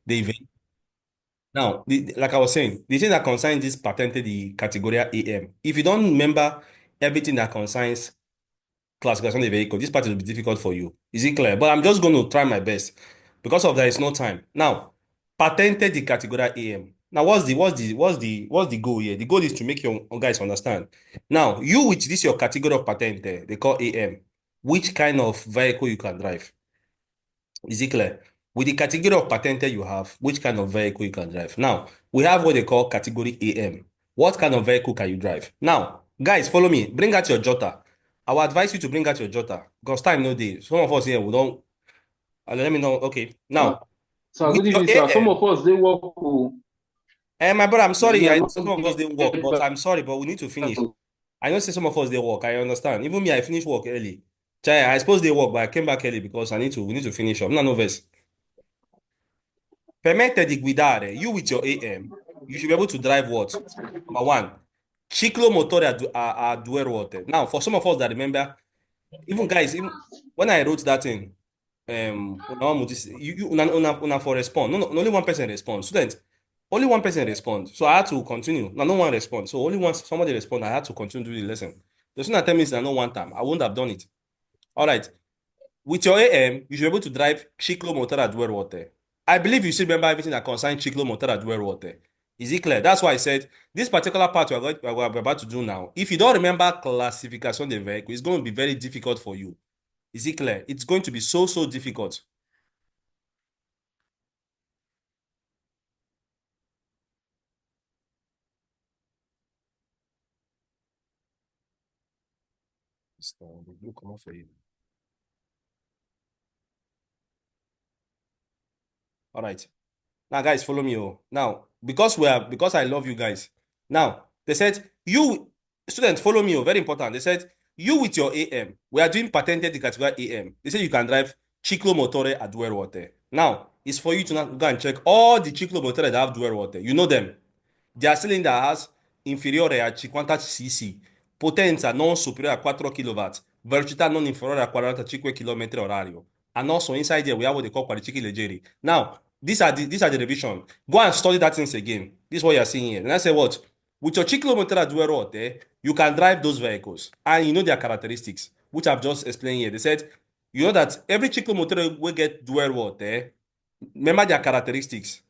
the Now, like I was saying, the thing that concerns this patente the categoria AM, if you don't remember everything that concerns classification of the vehicle, this part will be difficult for you. Is it clear? But I'm just going to try my best because of there is no time. Now, patente the categoria AM. Now, what's the goal here? The goal is to make your guys understand. Now, you with this your category of patente, they call AM, which kind of vehicle you can drive? Is it clear? With the category of patente you have, which kind of vehicle you can drive? Now, we have what they call category AM. What kind of vehicle can you drive? Now, guys, follow me. Bring out your jotter. I will advise you to bring out your jotter because time no day. Some of us here, we don't. Let me know. Okay. Uh, Now, Sir, with good your evening, sir. Some AM, of us they work. my brother, I'm Me, sorry. I I know not some of us didn't work, get but back. I'm sorry, but we need to finish. I know say some of us they work. I understand. Even me, I finished work early. Chai, I suppose they work, but I came back early because we need to finish up. No, no, verse. Permette di guidare. You with your AM, you should be able to drive what? Number one, ciclomotore a due ruote. Now, for some of us that remember, even guys, even when I wrote that thing, una for respond. No, no, only one person respond. Students, only one person respond. So I had to continue. Now, no one respond. So only once somebody respond, I had to continue to do the lesson. The sooner tell me that no one time, I wouldn't have done it. All right. With your AM, you should be able to drive ciclo motor at dwell water. I believe you still remember everything that concerns ciclo motor at dwell water. Is it clear? That's why I said this particular part we're about to do now. If you don't remember classification of the vehicle, it's going to be very difficult for you. Is it clear? It's going to be so difficult. Come on for you. All right. Now, guys, follow me. Oh. Now, because I love you guys. Now, they said, you, students, follow me. Oh, very important. They said, you with your AM, we are doing patented the category AM. They said you can drive Ciclo Motore at dual water. Now, it's for you to now go and check all the Ciclo Motore that have dual water. You know them. Their cylinder has inferiore a 50 cc, potenza non superiore a 4 kW, velocità non inferiore a 45 km orario. And also inside there we have what they call qualifici leggeri. Now, these are the revision. Go and study that things again. This is what you're seeing here. And I say what? With your ciclometer dual route, you can drive those vehicles. And you know their characteristics, which I've just explained here. They said, you know that every ciclomotor will get dual route, remember their characteristics.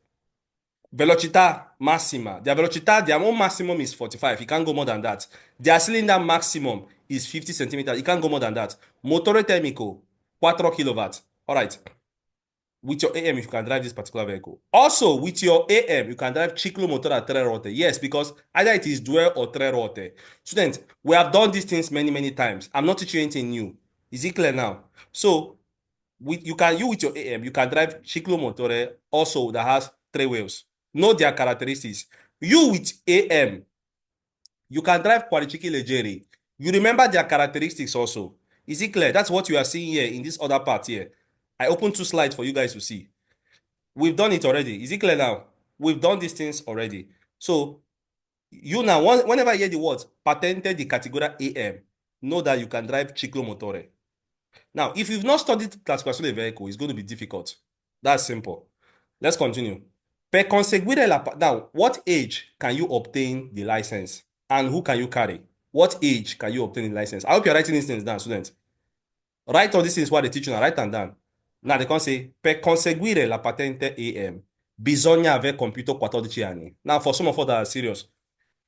Velocità massima. Their own maximum is 45. You can't go more than that. Their cylinder maximum is 50 centimeters. You can't go more than that. Motore termico, 4 kilowatt. All right. With your AM, you can drive this particular vehicle. Also, with your AM, you can drive ciclo motor at tre rote. Yes, because either it is dual or tre rote. Students, we have done these things many times. I'm not teaching you anything new. Is it clear now? So, you with your AM, you can drive ciclo motore also that has three wheels. Know their characteristics. You with AM, you can drive qualifici leggeri. You remember their characteristics also. Is it clear? That's what you are seeing here in this other part here. I opened two slides for you guys to see. We've done it already. Is it clear now? We've done these things already. So you now, whenever you hear the words patented the category AM, know that you can drive ciclomotore. Now, if you've not studied classification of a vehicle, it's going to be difficult. That's simple. Let's continue. Per conseguire now, what age can you obtain the license? And who can you carry? What age can you obtain the license? I hope you're writing these things down, students. Write all these things while they teach you now. Write them down. Now they can say, per conseguire la patente AM, bisogna aver computo 14 anni. Now, for some of us that are serious,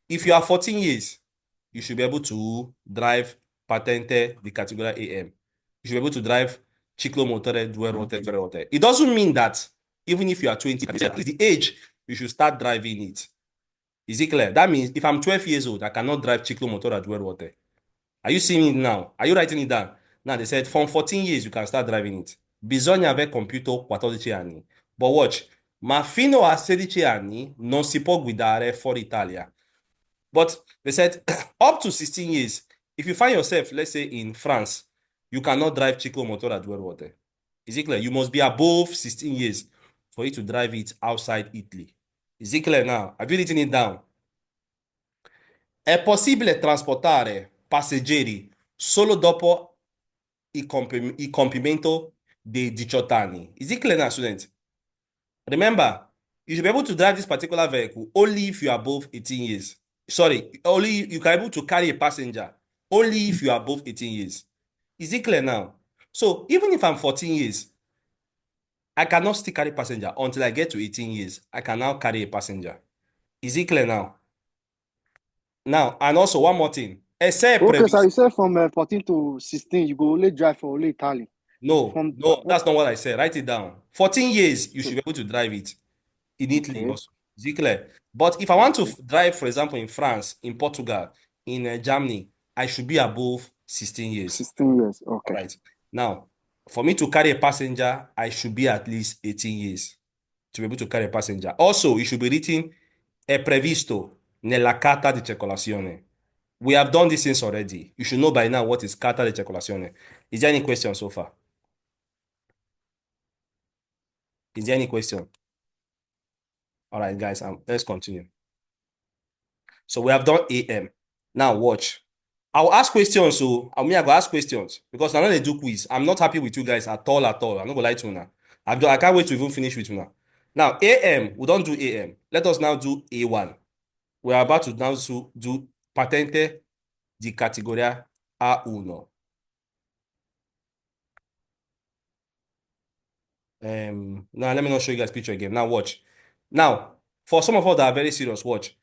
if you are 14 years, you should be able to drive patente the category AM. You should be able to drive ciclomotore due ruote, tre ruote. It doesn't mean that even if you are 20, at least the age, you should start driving it. Is it clear? That means if I'm 12 years old, I cannot drive ciclomotore due ruote. Are you seeing it now? Are you writing it down? Now they said from 14 years you can start driving it. Bisogna aver compiuto 14 anni. But watch, ma fino a 16 anni non si può guidare fuori Italia. But they said up to 16 years, if you find yourself, let's say in France, you cannot drive ciclomotor at due water. Is it clear? You must be above 16 years for you to drive it outside Italy. Is it clear now? Have you written it down? È possibile trasportare passeggeri solo dopo il compimento dei 18 anni. Is it clear now, students? Remember, you should be able to drive this particular vehicle only if you are above 18 years. Sorry, only you can be able to carry a passenger only if you are above 18 years. Is it clear now? So even if I'm 14 years, I cannot still carry passenger until I get to 18 years. I can now carry a passenger. Is it clear now? Now, and also one more thing. Except Okay, so previous. you said from 14 to 16, you go only drive for only Italy. No, From no, what? that's not what I said. Write it down. 14 years, you So, should be able to drive it in Italy okay, also. Is it clear? But if I want to okay. drive, for example, in France, in Portugal, in Germany, I should be above 16 years. 16 years. All Okay. right. Now, for me to carry a passenger, I should be at least 18 years to be able to carry a passenger. Also, it should be written è previsto nella carta di circolazione. We have done these things already. You should know by now what is carta di circolazione. Is there any question so far? Is there any question? All right, guys, let's continue. So we have done AM. Now watch. I'll ask questions. So I mean, I go ask questions because I'm not going to do quiz. I'm not happy with you guys at all, at all. I'm not going to lie to you now. I can't wait to even finish with you now. Now, AM, we don't do AM. Let us now do A1. We are about to now do patente di categoria A1. Now let me not show you guys picture again. Now watch. Now, for some of us that are very serious, watch.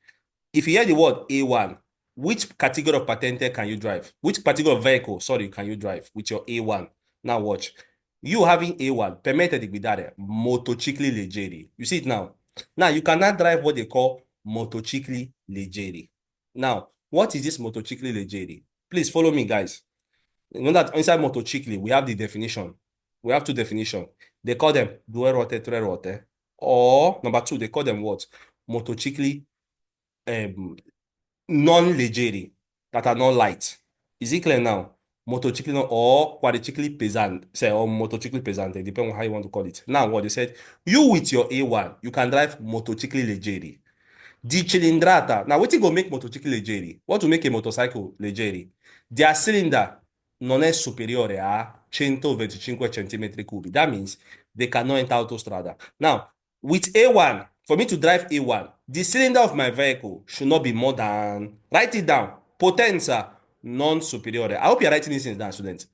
If you hear the word A1, which category of patente can you drive? Which category of vehicle, sorry, can you drive with your A1? Now watch. You having A1, permette di guidare motocicli leggeri. You see it now. Now you cannot drive what they call motocicli leggeri. Now, what is this motocicli leggeri? Please follow me, guys. You know that inside motocicli, we have the definition. We have two definitions. They call them due ruote, tre ruote. Or number two, they call them what? Motocicli non-leggeri, that are not light. Is it clear now? Motocicli or quadricicli pesant, say, or motocicli pesante, depending on how you want to call it. Now, what they said, you with your A1, you can drive motocicli leggeri. Di cilindrata. Now, what go make motocicli leggeri? What to make a motorcycle leggeri? Their cylinder non è superiore a 125 centimetri cubi. That means they cannot enter autostrada. Now, with A1, for me to drive A1, the cylinder of my vehicle should not be more than, write it down, potenza non superiore. I hope you're writing these things down, students.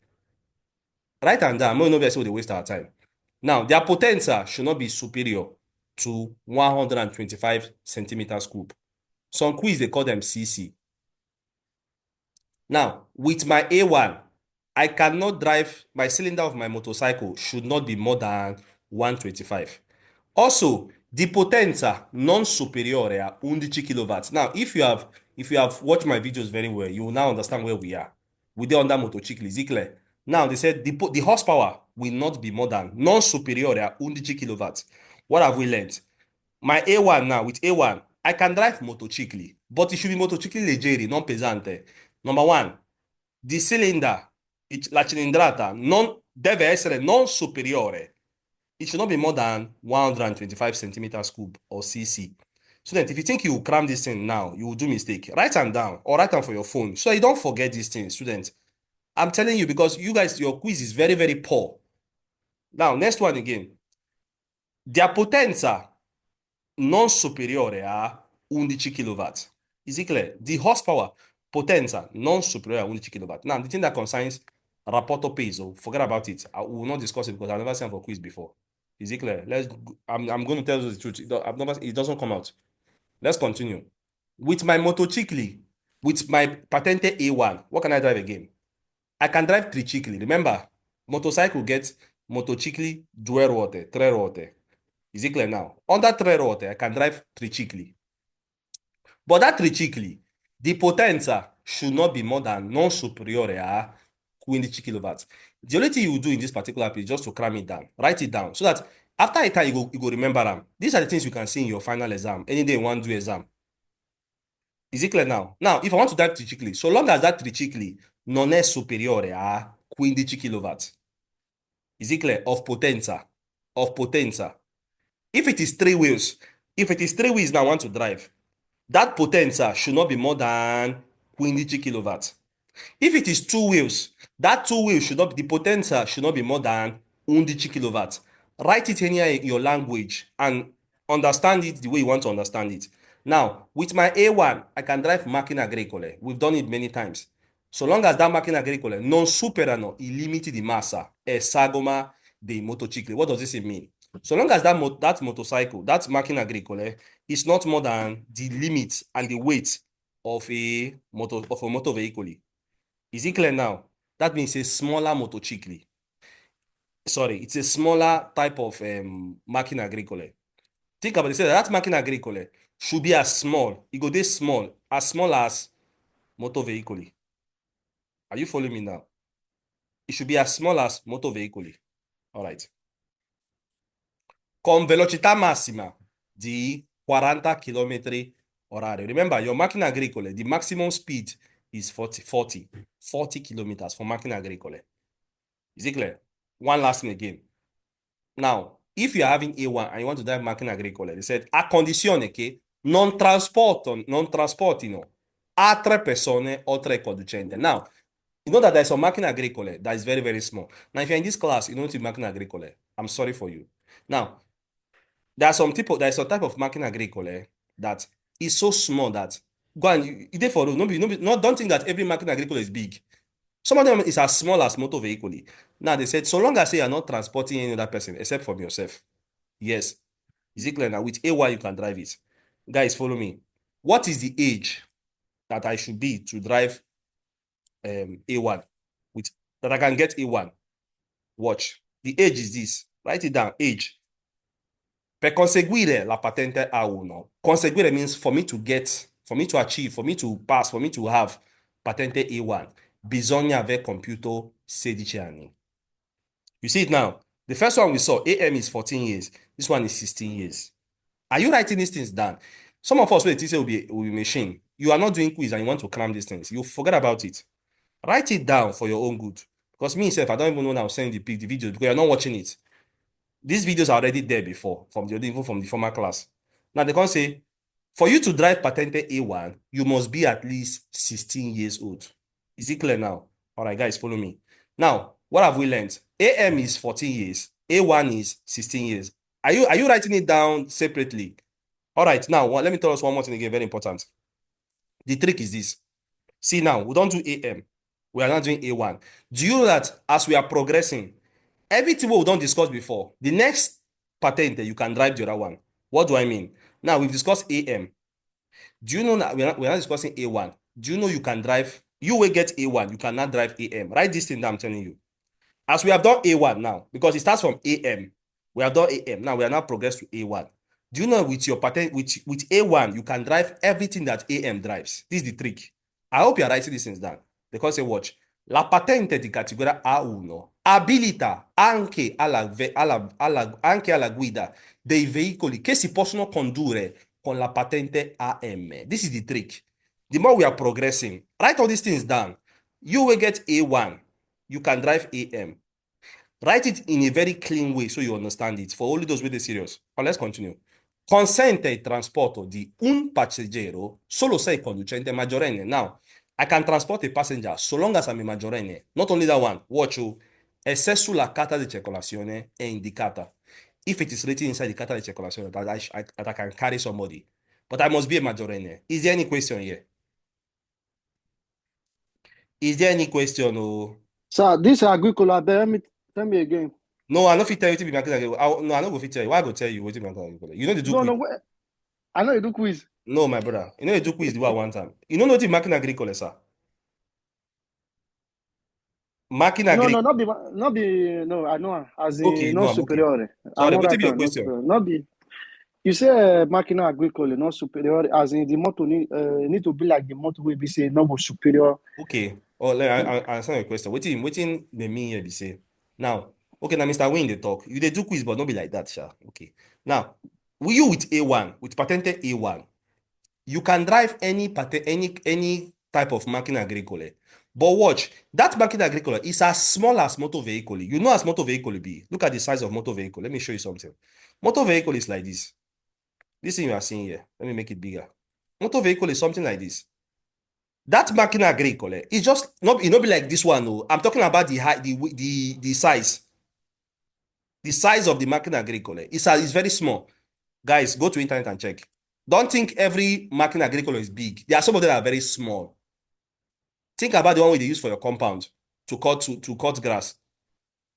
Write them down. More no be they waste our time. Now, their potenza should not be superior to 125 centimeters cube. Some quiz, they call them CC. Now, with my A1, I cannot drive, my cylinder of my motorcycle should not be more than 125. Also, the potenza non superiore a 11 kilowatts. Now, if you have watched my videos very well, you will now understand where we are. We dey under motorcycle, is it clear? Now, they said the horsepower will not be more than non superiore a 11 kilowatts. What have we learned? My A1 now, with A1, I can drive motorcycle, but it should be motorcycle leggeri, non pesante. Number one, the cylinder, la cilindrata, deve essere non superiore. It should not be more than 125 centimeters cube or cc. Student, if you think you will cram this thing now, you will do mistake. Write them down or write them for your phone so you don't forget these things, student. I'm telling you because you guys, your quiz is very, very poor. Now, next one again. Their potenza non superiore a 11 kW. Is it clear? The horsepower, potenza, non superiore a 11 kW. Now, the thing that concerns rapporto peso, forget about it. I will not discuss it because I've never seen for quiz before. Is it clear? I'm going to tell you the truth. It doesn't come out. Let's continue. With my motocicli, with my Patente A1, what can I drive again? I can drive tricicli. Remember, motorcycle gets motocicli, due ruote, tre ruote. Is it clear now? Under tre ruote, I can drive tricicli. But that tricicli, the potenza should not be more than non superiore a 15 kilowatts. The only thing you do in this particular page is just to cram it down. Write it down so that after a time you go remember them. These are the things you can see in your final exam. Any day you want to do exam. Is it clear now? Now, if I want to drive tricicli, so long as that tricicli non è superiore a 15 kilowatts. Is it clear? Of potenza. Of potenza. If it is three wheels now I want to drive, that potenza should not be more than 15 kilowatts. If it is two wheels, that two wheels should not, the potenza should not be more than 11 kilowatts. Write it anywhere in your language and understand it the way you want to understand it. Now, with my A1, I can drive macchina agricole. We've done it many times. So long as that macchina agricole non superano i limiti di massa e sagoma dei motocicli. What does this mean? So long as that motorcycle, that macchina agricole, is not more than the limit and the weight of a motor vehicle. Is it clear now? That means a smaller motocicli. Sorry, it's a smaller type of macchina agricole. Think about it. Say that macchina agricole should be as small. It go this small as motor vehicle. Are you following me now? It should be as small as motor vehicle. All right. Con velocità massima di 40 km orario. Remember, your macchina agricole, the maximum speed is 40 kilometers for macchina agricole. Is it clear? One last thing again. Now, if you are having A1 and you want to drive macchina agricole, they said, a condizione che non trasportino altre persone oltre il conducente. Now, you know that there's some macchina agricole that is very, very small. Now, if you're in this class, you don't need macchina agricole. I'm sorry for you. Now, there's some type of macchina agricole that is so small that go and you dey for road. Don't think that every macchina agricole is big. Some of them is as small as motor vehicle. Now they said, so long as you are not transporting any other person except from yourself. Yes. Is it clear now? With AY, you can drive it. Guys, follow me. What is the age that I should be to drive A1? That I can get A1? Watch. The age is this. Write it down. Age. Per conseguire la patente A1. Conseguire means for me to get, for me to achieve, for me to pass, for me to have patente A1. Bisogna aver compiuto 16 anni. You see it now. The first one we saw, AM is 14 years. This one is 16 years. Are you writing these things down? Some of us will teacher will be machine. You are not doing quiz and you want to cram these things. You forget about it. Write it down for your own good. Because me myself, I don't even know now send the videos because you're not watching it. These videos are already there before, even from the former class. Now they can say, for you to drive Patente A1, you must be at least 16 years old. Is it clear now? All right, guys, follow me. Now, what have we learned? AM is 14 years. A1 is 16 years. Are you writing it down separately? All right, now, let me tell us one more thing again, very important. The trick is this. See now, we don't do AM. We are not doing A1. Do you know that as we are progressing, everything we don't discuss before, the next patente, you can drive the other one. What do I mean? Now, we've discussed AM. Do you know that we're not discussing A1? Do you know you can drive, you will get A1, you cannot drive AM. Write this thing that I'm telling you. As we have done A1 now, because it starts from AM, we have done AM. Now we are now progressed to A1. Do you know with your patent, with A1, you can drive everything that AM drives? This is the trick. I hope you are writing these things down. Because say, watch. La patente di categoria A1 abilita anche anche alla guida dei veicoli che si possono condurre con la patente AM. This is the trick. The more we are progressing, write all these things down. You will get A1. You can drive AM. Write it in a very clean way so you understand it. For only those with the serious. But let's continue. Consente il trasporto di un passeggero solo se il conducente è maggiorenne. Now, I can transport a passenger so long as I'm a maggiorenne. Not only that one. Watch you. E se sulla carta di circolazione è indicata. If it is written inside the carta di circolazione that I can carry somebody. But I must be a maggiorenne. Is there any question here? Is there any question? Oh? Sir, this agricola, tell me again. No, I no fit tell you to be market agricole. No, I no go fit tell you. Why I go tell you wetin be market agricole? You know the do No, quiz. no, wait. I know you do quiz. No, my brother. You know you do quiz the way one time. You know wetin market agricole, sir? Market No, no, agricole. no, I know, as Okay, in, no, non I'm okay. superiore. I Sorry, know wetin right be your now, non question? superiore. Not be, you say macchina agricole, non superiore, as in the motor need to be like the motor will be say no superior. Okay. Oh, I answer your question. Wetin dey mean here be say. Now, okay, now Mr. Wayne dey talk. You dey do quiz, but no be like that, sha. Okay. Now, will you with A1, with patented A1, you can drive any type of macchina agricole. But watch, that macchina agricole is as small as motor vehicle. You know as motor vehicle be. Look at the size of motor vehicle. Let me show you something. Motor vehicle is like this. This thing you are seeing here. Let me make it bigger. Motor vehicle is something like this. That macchina agricole is just not, it not be like this one. No. I'm talking about the height, the size. The size of the Macchina Agricole is very small. Guys, go to internet and check. Don't think every Macchina Agricole is big. There are some of them that are very small. Think about the one they use for your compound to cut grass.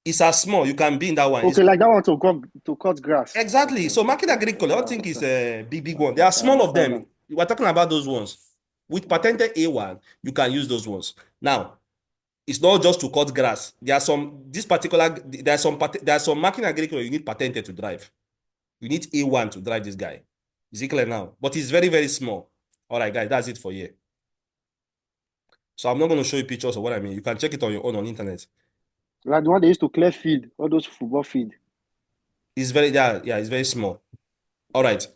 It's as small. You can be in that one. Okay, like that one to cut grass. Exactly. Okay, So okay, Macchina okay. Agricole, I Yeah, don't I think it's understand. a big one. There are I small of understand them. now. We're talking about those ones. With Patente A1, you can use those ones. Now, it's not just to cut grass. There are some Macchina Agricole you need Patente to drive. You need A1 to drive this guy. Is it clear now? But it's very, very small. All right, guys, that's it for here. So I'm not going to show you pictures of what I mean. You can check it on your own on internet. Like the one they used to clear field, all those football field. It's very, yeah, it's very small. All right.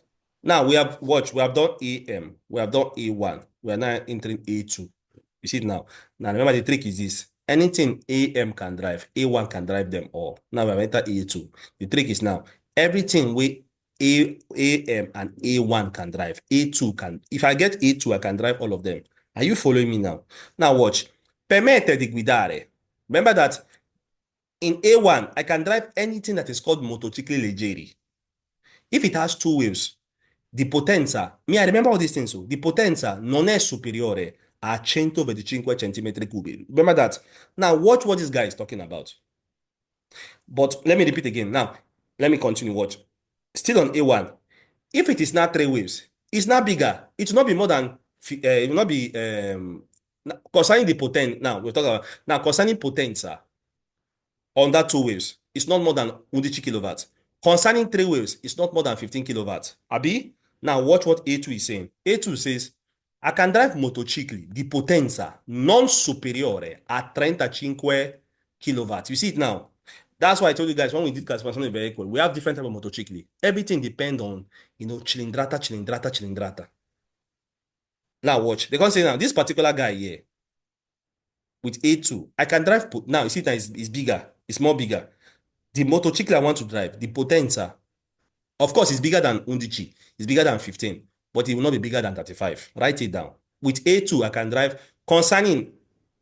Now we have done AM, we have done A1, we are now entering A2. You see it now. Now remember the trick is this. Anything AM can drive, A1 can drive them all. Now we have entered A2. The trick is now everything we AM and A1 can drive, A2 can. If I get A2, I can drive all of them. Are you following me now? Now watch. Permette di guidare. Remember that in A1, I can drive anything that is called motocicli leggeri. If it has two wheels, di potenza, I remember all these things, so di potenza non è superiore a 125 centimetri cubi. Remember that. Now, watch what this guy is talking about. But let me repeat again. Now, let me continue. Watch. Still on A1. If it is not three waves, it's not bigger. It will not be more than, it will not be, concerning the potenza. Now, we're talking about, now concerning potenza, on that two waves, it's not more than 11 kilowatts. Concerning three waves, it's not more than 15 kilowatts. Abi? Now watch what A2 is saying. A2 says, I can drive motocicli di potenza non superiore a 35 kilowatts. You see it now? That's why I told you guys when we did classification of vehicle, we have different type of motocicli. Everything depends on, cilindrata. Now watch. They can say now, this particular guy here, with A2, I can drive, now you see that it's bigger, it's more bigger. The motociclo I want to drive, the Potenza, of course, it's bigger than Undici. It's bigger than 15, but it will not be bigger than 35. Write it down. With A2, I can drive. Concerning,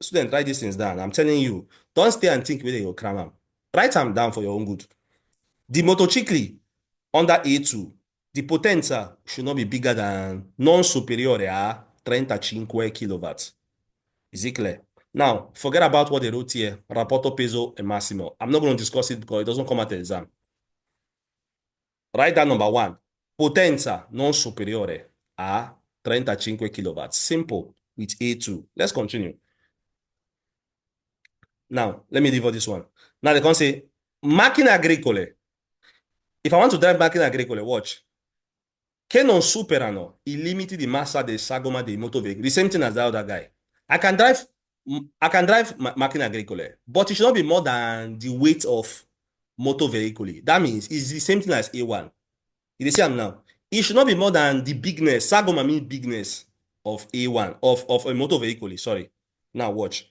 student, write these things down. I'm telling you, don't stay and think whether you'll cram them. Write them down for your own good. The motocicli under A2, the Potenza should not be bigger than non superiore a 35 kilowatts. Is it clear? Now, forget about what they wrote here, rapporto peso e massimo. I'm not going to discuss it because it doesn't come at the exam. Write that number one. Potenza non superiore a 35 kilowatts. Simple with A2. Let's continue. Now, let me leave all this one. Now they can say, macchine agricole. If I want to drive macchine agricole, watch. Che non superano I limiti di massa del sagoma dei motoveicoli. The same thing as the other guy. I can drive macchine agricole, but it should not be more than the weight of motor vehicle. That means it's the same thing as A1. You see am now. It should not be more than the bigness. Sagoma means bigness of A1, of a motor vehicle. Sorry. Now watch.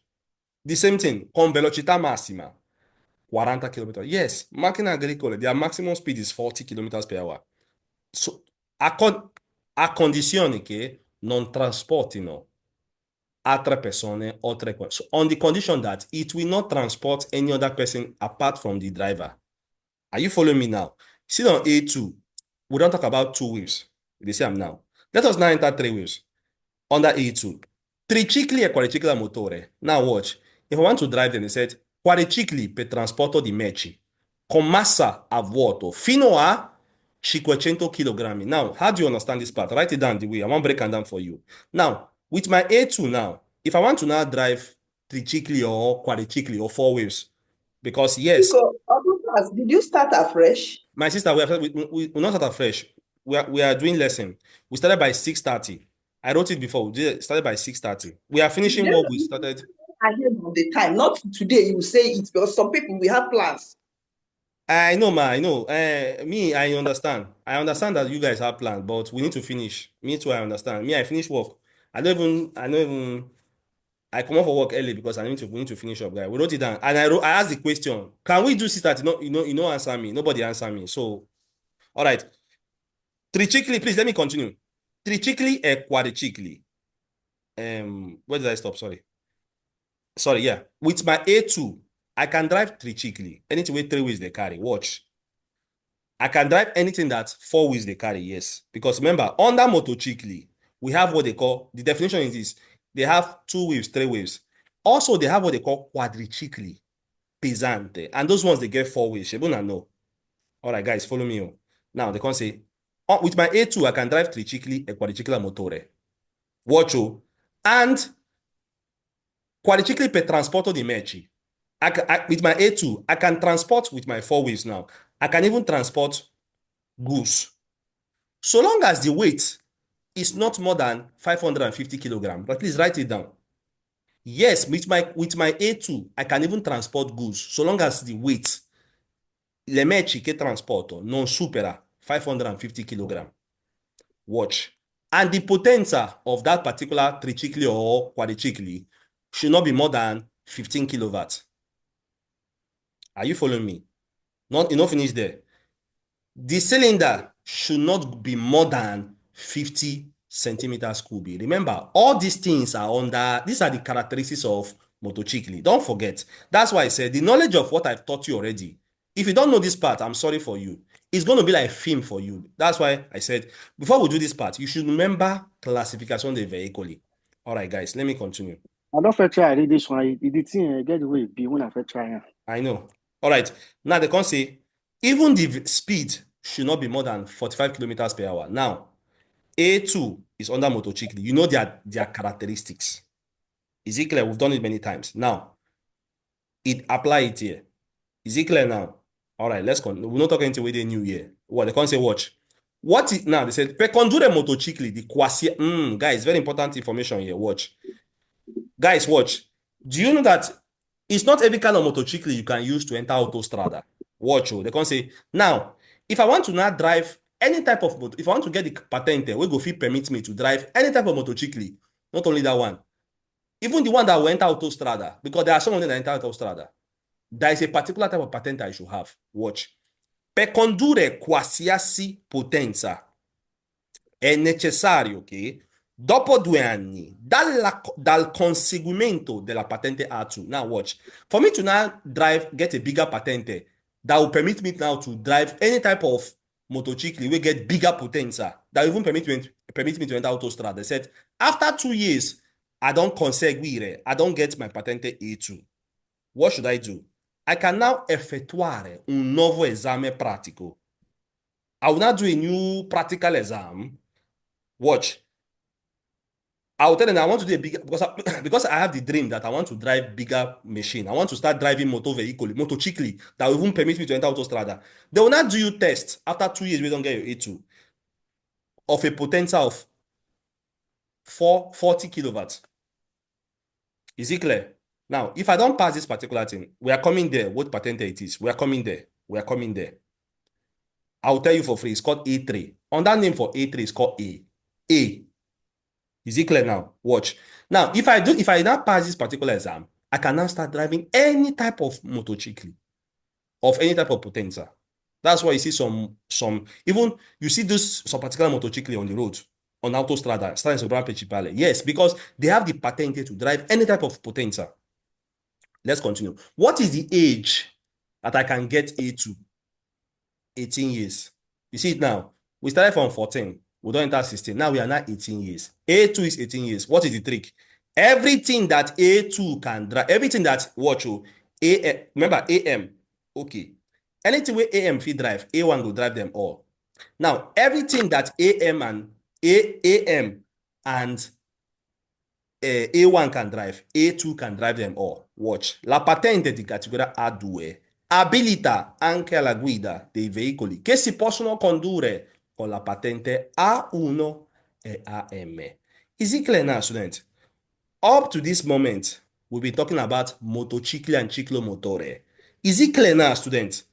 The same thing. Con velocità massima. 40 km. Yes, macchine agricole, their maximum speed is 40 km per hour. So, a condizione che non trasportino altre persone oltre. So, on the condition that it will not transport any other person apart from the driver. Are you following me now? See on A2, we don't talk about two wheels. You see I'm now. Let us now enter three wheels under A2. Tricicli e quadricicli a motore. Now watch. If I want to drive them, they said quadricicli per trasporto di merci con massa a vuoto fino a 500 kg. Now, how do you understand this part? Write it down the way. I won't break it down for you. Now, with my A2 now, if I want to now drive tricicli or quadricicli or four wheels, because yes, Chico, class, did you start afresh? my sister, we not start afresh. We are doing lesson. We started by 6:30. I wrote it before. We started by 6:30. We are finishing what we started. Ahead of the time, not today. You say it because some people we have plans. I know, ma. I know. Me, I understand. I understand that you guys have plans, but we need to finish. Me too. I understand. Me, I finish work. I don't even. I don't even. I come off for work early because we need to finish up, guy. We wrote it down, and I asked the question: Can we do 6:30? No, you know, answer me. Nobody answer me. So, all right. Tricicli, please let me continue. Tricicli e quadricicli. Where did I stop? Sorry. Yeah. With my A2, I can drive tricycle, anything with 3 wheels they carry. Watch. I can drive anything that 4 wheels they carry, yes. Because remember, under motorcycle, we have what they call, the definition is this, they have 2 wheels, 3 wheels. Also, they have what they call quadricycle, pesante. And those ones, they get 4 wheels. Shebuna know. All right, guys, follow me. Now, they can say, with my A2, I can drive tricycle e quadricycle motore. Watch. And quadricycle per transporto di merci. With my A2, I can transport with my 4 wheels now. I can even transport goods. So long as the weight is not more than 550 kilograms, but please write it down. Yes, with my A2, I can even transport goods, so long as the weight, le merci che transporto, non supera 550 kilograms. Watch. And the potenza of that particular tricycle or quadricycle should not be more than 15 kilowatts. Are you following me? Not enough finish there. The cylinder should not be more than 50 centimeters cube. Remember, all these things are these are the characteristics of motorcycle. Don't forget. That's why I said the knowledge of what I've taught you already. If you don't know this part, I'm sorry for you. It's going to be like a film for you. That's why I said, before we do this part, you should remember classification de vehicle. All right, guys, let me continue. I don't fit try read this one. The thing get the way it be when I fit try. I know. All right. Now they can say, even the speed should not be more than 45 kilometers per hour. Now, A2 is under motorcycle. You know their characteristics. Is it clear? We've done it many times. Now, apply it here. Is it clear now? All right, let's continue. We're not talking anything with the new year. What they can't say, watch. Now? They said, per condurre motorcycle, the quasi. Guys, very important information here. Watch. Guys, watch. Do you know that it's not every kind of motorcycle you can use to enter autostrada? Watch. They can say, now, if I want to now drive any type of motor, if I want to get the patente, we go fit permit me to drive any type of motorcycle, not only that one, even the one that will enter autostrada, because there are some of them that enter autostrada, there is a particular type of patente I should have. Watch. Per condurre qualsiasi potenza è necessario che, dopo 2 anni dal conseguimento della patente A2, now watch, for me to now get a bigger patente that will permit me now to drive any type of motorcycle, we get bigger potenza, that will even permit me to enter autostrada. They said, after 2 years, I don't conseguire, I don't get my patente A2. What should I do? I can now effettuare un nuovo esame pratico. I will now do a new practical exam. Watch. I will tell them I want to do a bigger, because I have the dream that I want to drive bigger machine. I want to start driving motorcycle that will even permit me to enter autostrada. They will not do you test after 2 years we don't get your A2 of a potenza of 40 kilowatts. Is it clear? Now, if I don't pass this particular thing, we are coming there. What patente it is? We are coming there. We are coming there. I'll tell you for free. It's called A3. On that name for A3 is called A. A. Is it clear now? Watch. Now, if I now pass this particular exam, I can now start driving any type of motorcycle of any type of potenza. That's why you see some even you see some particular motorcycle on the road, on autostrada, starting sobrang principale. Yes, because they have the patente to drive any type of potenza. Let's continue. What is the age that I can get A2? 18 years. You see it now. We started from 14. We don't enter 16. Now we are now 18 years. A2 is 18 years. What is the trick? Everything that A2 can drive, everything that, watch, remember AM, okay. Anything where AM fit drive, A1 will drive them all. Now, everything that AM and A1 can drive, A2 can drive them all. Watch. La patente di categoria A2 abilita anche alla guida dei veicoli che si possono condurre con la patente A1 e AM. Is it clear now, student? Up to this moment, we've been talking about motorcycle and ciclomotore. Is it clear now, student?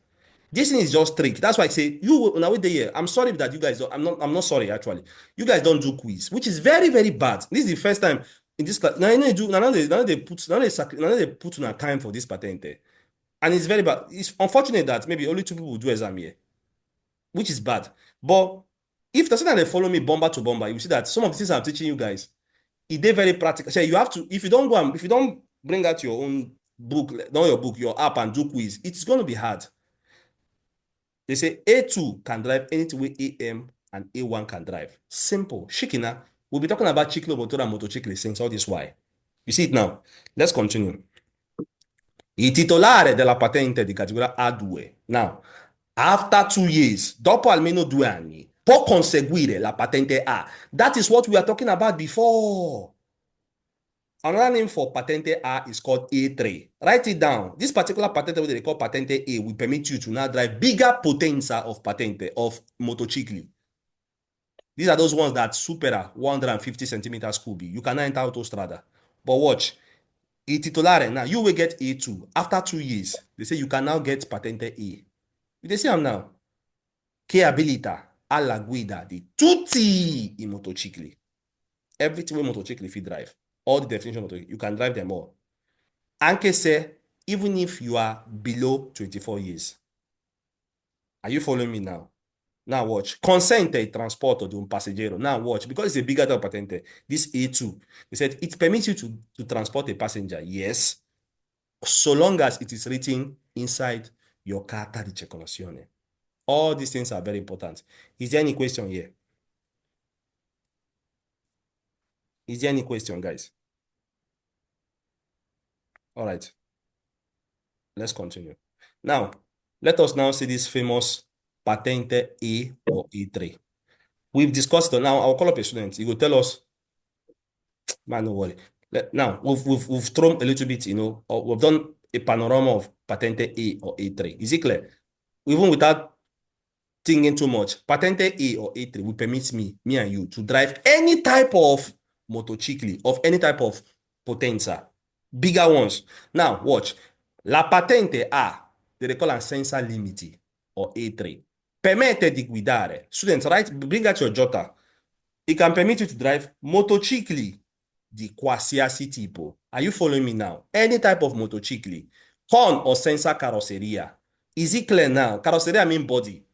This thing is just trick. That's why I say you now with the year. I'm sorry that you guys don't. I'm not sorry actually. You guys don't do quiz, which is very very bad. This is the first time in this class. Now they put on a time for this patente, and it's very bad. It's unfortunate that maybe only 2 people will do exam here, which is bad. But if the student they follow me bomber to bomber, you see that some of the things I'm teaching you guys, they're very practical. So you have to if you don't bring out your own book, not your book, your app and do quiz, it's going to be hard. They say A2 can drive anything where AM and A1 can drive. Simple. Shikina, we'll be talking about ciclomotor and motociclo since all this why. You see it now. Let's continue. Il titolare della patente di categoria A2. Now, after 2 years, dopo almeno 2 anni, può conseguire la patente A. That is what we are talking about before. Another name for patente A is called A3. Write it down. This particular patente, what they call patente A, will permit you to now drive bigger potenza of patente, of motocicli. These are those ones that supera 150 centimeters cubi. You cannot enter autostrada. But watch. Il titolare, now you will get A2. After 2 years, they say you can now get patente A. You see them now. Che abilita alla guida di tutti I motocicli. Everything with motocicli if you drive. All the definition of motocicli, you can drive them all. Anche se, even if you are below 24 years. Are you following me now? Now watch. Consente il trasporto di un passeggero. Now watch. Because it's a bigger type of patente, this A2, they said it permits you to transport a passenger. Yes. So long as it is written inside your carta di circolazione. All these things are very important. Is there any question here? Is there any question, guys? All right. Let's continue. Now, let us now see this famous patente A or A3. We've discussed it. Now, I'll call up a student. He will tell us, man, no worry. Now, we've thrown a little bit, we've done a panorama of patente A or A3. Is it clear? Even without thinking too much, patente A or A3 will permit me and you to drive any type of motocicli, of any type of potenza, bigger ones. Now, watch. La patente A, they call it senza limiti, or A3, permette di guidare. Students, right? Bring out your jota. It can permit you to drive motocicli di qualsiasi tipo. Are you following me now? Any type of motocicli, con or senza carrozzeria. Is it clear now? Carrozzeria mean body.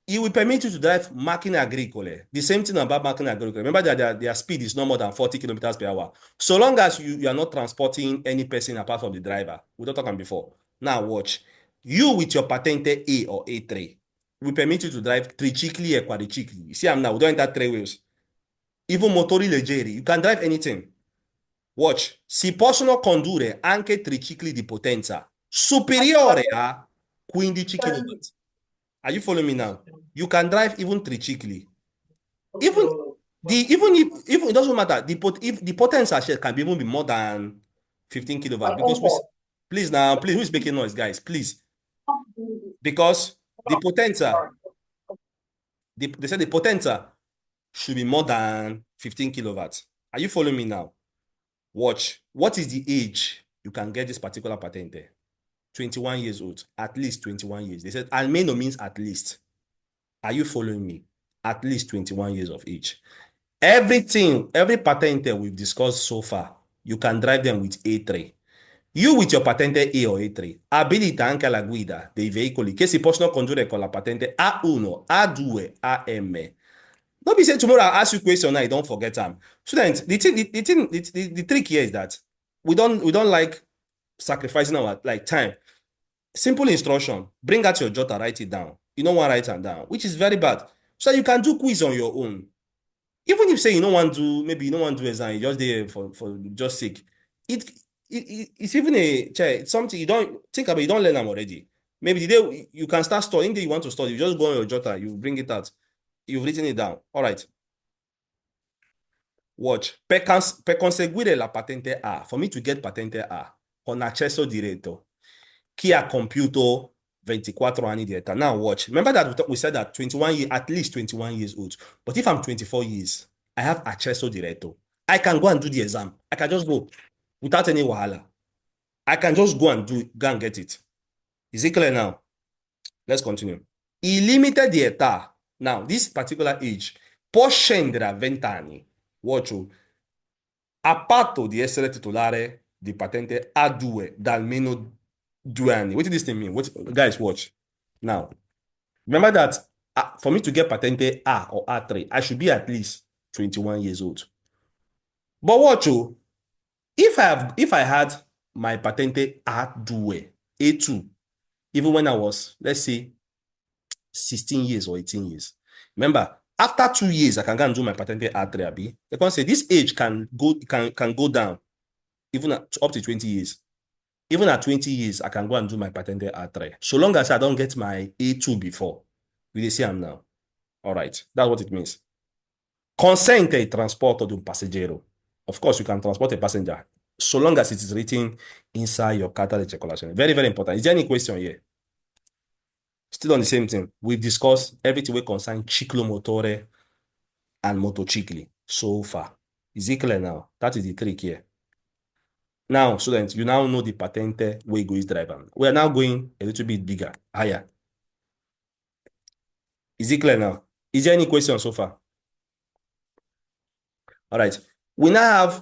It will permit you to drive macchine agricole. The same thing about macchine agricole. Remember that their speed is no more than 40 kilometers per hour. So long as you are not transporting any person apart from the driver. We don't talk about before. Now watch. You with your patente A or A3 will permit you to drive tricicli e quadricicli. You see I'm now, we don't enter 3 wheels. Even motori leggeri. You can drive anything. Watch. Si possono condurre anche tricicli di potenza superiore a 15 kW. Are you following me now? You can drive even tricicli. Even if it doesn't matter, if the potential share can even be more than 15 kilowatts. Because please, who is making noise, guys? Please. Because the potential, they said the potential should be more than 15 kilowatts. Are you following me now? Watch. What is the age you can get this particular patente? 21 years old. At least 21 years. They said almeno means at least. Are you following me? At least 21 years of age. Every patente we've discussed so far, you can drive them with A3. You with your patente A o A3, abilita anche la guida dei veicoli che si possono condurre con la patente A1, A2, AM. Don't be saying tomorrow I'll ask you a question now, you don't forget them. Students, the trick here is that we don't like sacrificing our time. Simple instruction. Bring out your jotter, write it down. You don't want to write it down, which is very bad. So you can do quiz on your own. Even if say you don't want to, maybe you don't want to do exam, you just there for just sake. It's even it's something you don't think about, you don't learn them already. Maybe the day you can start studying, the day you want to study, you just go on your jotter, you bring it out. You've written it down. All right. Watch. Per conseguire la patente A, for me to get patente A, con accesso diretto, chi ha compiuto 24 anni di età. Now watch. Remember that we said that 21 years, at least 21 years old. But if I'm 24 years, I have accesso diretto. I can go and do the exam. I can just go without any wahala. I can just go and get it. Is it clear now? Let's continue. Il limite di età. Now, this particular age può scendere a 20 anni. Watch. A patto di essere titolare di patente A2 da almeno 2 anni. What did this thing mean? Guys, watch. Now, remember that for me to get patente A or A3, I should be at least 21 years old. But watch, if I had my patente A2, A2, even when I was, let's say, 16 years or 18 years. Remember, after 2 years, I can go and do my patente A3, abi. They can say this age can go down even up to 20 years. Even at 20 years, I can go and do my patente A3. So long as I don't get my A2 before. We see I'm now. All right, that's what it means. Consente il trasporto di un passeggero. Of course, you can transport a passenger so long as it is written inside your carta de circulazione. Very, very important. Is there any question here? Still on the same thing. We've discussed everything we concern ciclomotore and motocicli so far. Is it clear now? That is the trick here. Now, students, you now know the patente way go is driver. We are now going a little bit bigger, higher. Is it clear now? Is there any question so far? All right. We now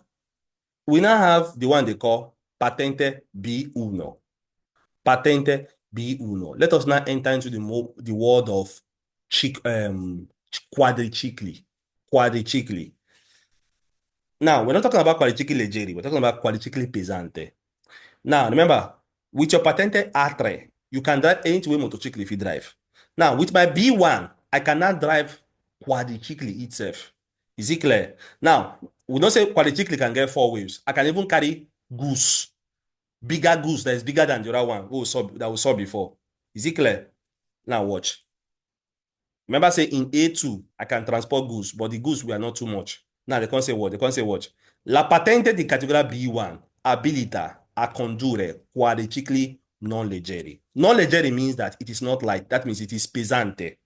have the one they call Patente B1. Patente B1. Let us now enter into the world of quadricicli. Quadricicli. Now, we're not talking about quadricicli leggeri. We're talking about quadricicli pesante. Now, remember, with your Patente A3, you can drive any two-way motorcycle if you drive. Now, with my B1, I cannot drive quadricicli itself. Is it clear? Now, we don't say quadricicli can get 4 wheels. I can even carry goose. Bigger goose that is bigger than the other one that we saw before. Is it clear? Now, watch. Remember, say in A2, I can transport goose, but the goose were not too much. Now, they can't say what? They can't say what? La patente di categoria B1 abilita a condurre quadricicli non leggeri. Non leggeri means that it is not light. That means it is pesante.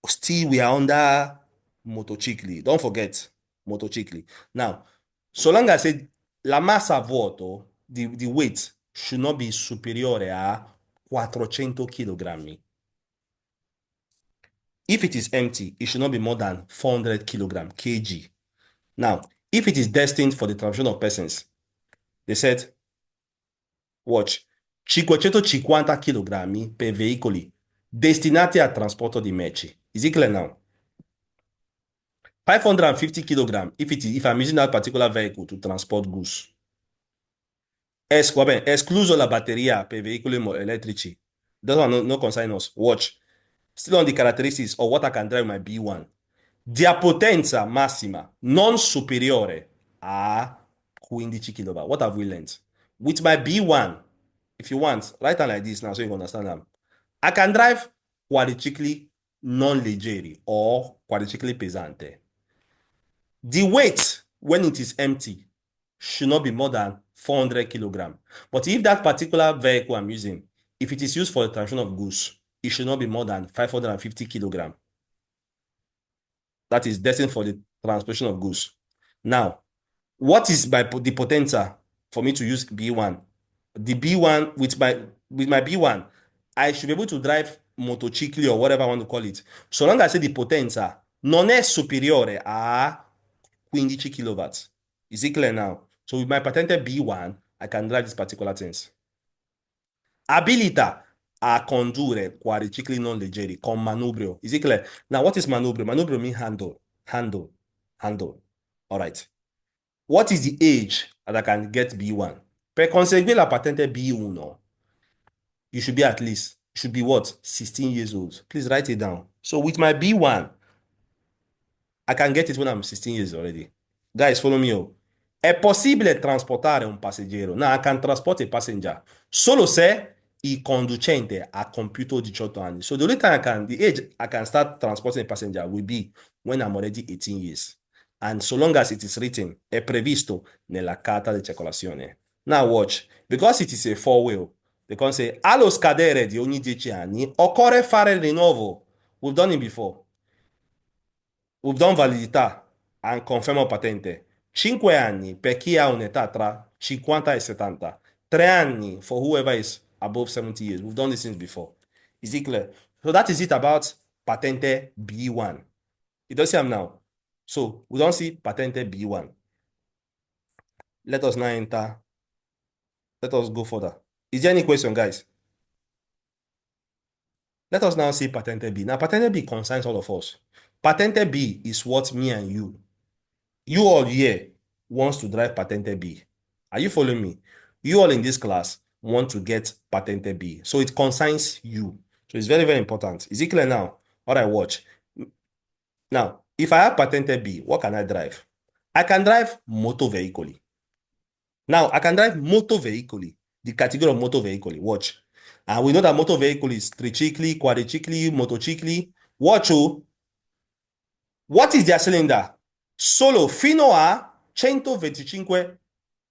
Still, we are under motocicli. Don't forget motocicli. Now, so long as la massa a vuoto, the weight should not be superiore a 400 kg. If it is empty, it should not be more than 400 kg. Now, if it is destined for the transportation of persons, they said, watch, 550 kg per veicoli destinati al trasporto di merci. Is it clear now? 550 kg if I'm using that particular vehicle to transport goods. Escluso la batteria per veicoli elettrici. That one no concern us. Watch. Still on the characteristics of what I can drive my B1. Dia potenza massima non superiore a 15 kW. What have we learned? With my B1, if you want, write down like this now so you understand them. I can drive quadricicli non leggeri or quadricicli pesante. The weight when it is empty should not be more than 400 kg. But if that particular vehicle I'm using, if it is used for the transportation of goods, it should not be more than 550 kg. That is destined for the transportation of goods. Now, what is the potenza for me to use B1? The B1, with my B1, I should be able to drive motocicli or whatever I want to call it. So long as I say the potenza non è superiore a 15 kW. Is it clear now? So with my patente B1, I can drive these particular things. Abilita a condurre quadricicli non leggeri con manubrio. Is it clear? Now, what is manubrio? Manubrio means handle. Handle. Handle. All right. What is the age that I can get B1? Per conseguire la patente B1, you should be what? 16 years old. Please write it down. So with my B1, I can get it when I'm 16 years already. Guys, follow me. È possibile trasportare un passeggero. Now, I can transport a passenger solo se il conducente ha compiuto 18 anni. So the only time the age I can start transporting a passenger will be when I'm already 18 years. And so long as it is written, è previsto nella carta di circolazione. Now watch, because it is a four-wheel, they can say, allo scadere di ogni 10 anni, occorre fare il rinnovo. We've done it before. We've done validità and confermo patente. 5 anni per chi ha un'età tra 50 e 70. 3 anni for whoever is above 70 years. We've done this things before. Is it clear? So that is it about patente B1. You don't see them now. So we don't see patente B1. Let us now enter. Let us go further. Is there any question, guys? Let us now see patente B. Now, patente B concerns all of us. Patente B is what me and you all here wants to drive patente B. Are you following me? You all in this class want to get Patente B. So it concerns you. So it's very, very important. Is it clear now? All right, watch. Now, if I have Patente B, what can I drive? I can drive motor vehicle. Now, I can drive motor vehicle, the category of motor vehicle. Watch. And we know that motor vehicle is tricicli, quadricicli, motocicli. Watch, oh. What is their cylinder? Solo fino a 125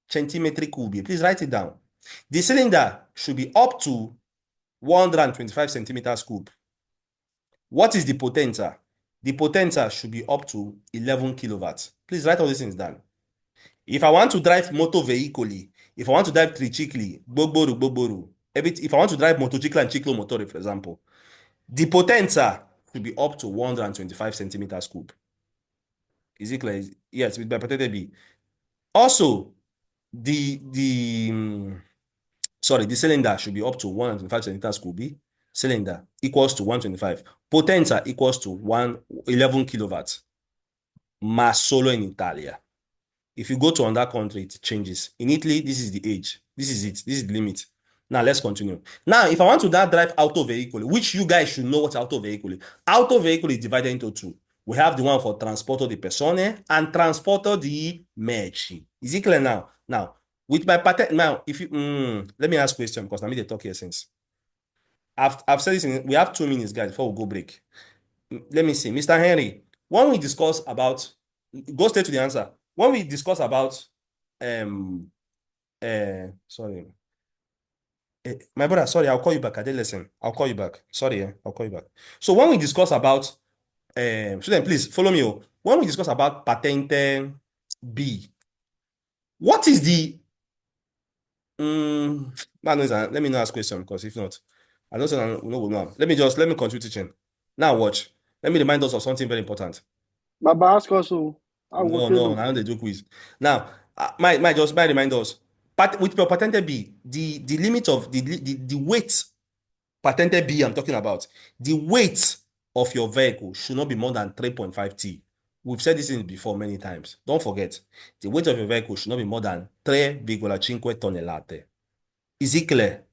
centimetri cubi. Please write it down. The cylinder should be up to 125 centimeters cube. What is the potenza? The potenza should be up to 11 kilowatts. Please write all these things down. If I want to drive motor vehicle, if I want to drive tricicli, gbogbooru, if I want to drive motorcycle and ciclomotor, for example, the potenza should be up to 125 centimeters cube. Is it clear? Yes, with my Patente B. Also, the cylinder should be up to 125 centimeters cube. Cylinder equals to 125. Potenza equals to 11 kilowatts. Ma solo in Italia. If you go to another country, it changes. In Italy, this is the age. This is it. This is the limit. Now, let's continue. Now, if I want to now drive auto vehicle, which you guys should know what auto vehicle is. Auto vehicle is divided into two. We have the one for transporto di persone and transporto di merci. Is it clear now? Now, with my patent, now, if you, let me ask a question because I'm going to talk here since. I've said this, we have 2 minutes, guys, before we go break. Let me see. Mr. Henry, when we discuss about, go straight to the answer. When we discuss about, sorry. My brother, sorry, I'll call you back. I did listen. I'll call you back. Sorry, I'll call you back. So when we discuss about, student, please follow me. When we discuss about Patente B, what is the, let me not ask question because if not, I don't say no. Let me continue teaching. Now watch. Let me remind us of something very important. Baba ask us who. No, I don't do quiz. Now, my remind us. With your Patente B, the limit of the weight, Patente B I'm talking about, the weight of your vehicle should not be more than 3.5 T. We've said this before many times. Don't forget, the weight of your vehicle should not be more than 3,5 tonnellate. Is it clear?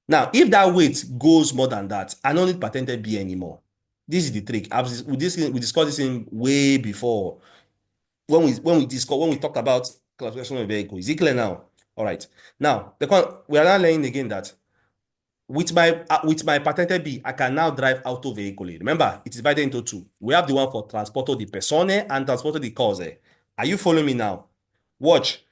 Now, if that weight goes more than that, I don't need Patente B anymore. This is the trick. We discussed this in way before. When we talked about classification of vehicle. Is it clear now? All right. Now, we are now learning again that with my Patente B, I can now drive auto vehicle. Remember, it's divided into two. We have the one for transporto di persone and transporto di cose. Are you following me now? Watch.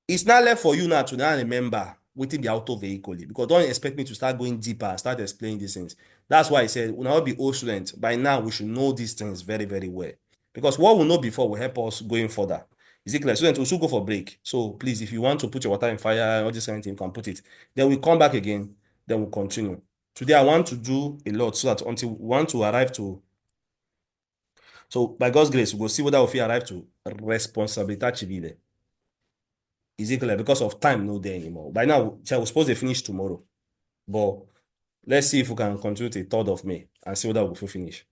It's not left for you now to now remember within the auto vehicle because don't expect me to start going deeper and start explaining these things. That's why I said when I will be old student, by now we should know these things very, very well. Because what we know before will help us going further. Is it clear? Students, we'll soon go for break. So please, if you want to put your water in fire and all this kind of thing, you can put it. Then we'll come back again. Then we'll continue. Today, I want to do a lot so that until we want to arrive to. So by God's grace, we'll see whether we arrive to responsabilità civile. Is it clear? Because of time, no there anymore. By now, we're supposed to finish tomorrow. But let's see if we can continue till 3rd of May and see whether we'll finish.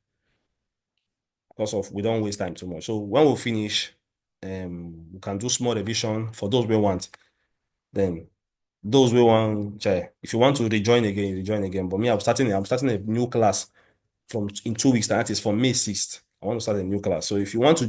Because of we don't waste time too much. So when we finish, we can do small revision for those we want. Then those we want, if you want to rejoin again. But me, I'm starting a new class in 2 weeks. That is from May 6th. I want to start a new class. So if you want to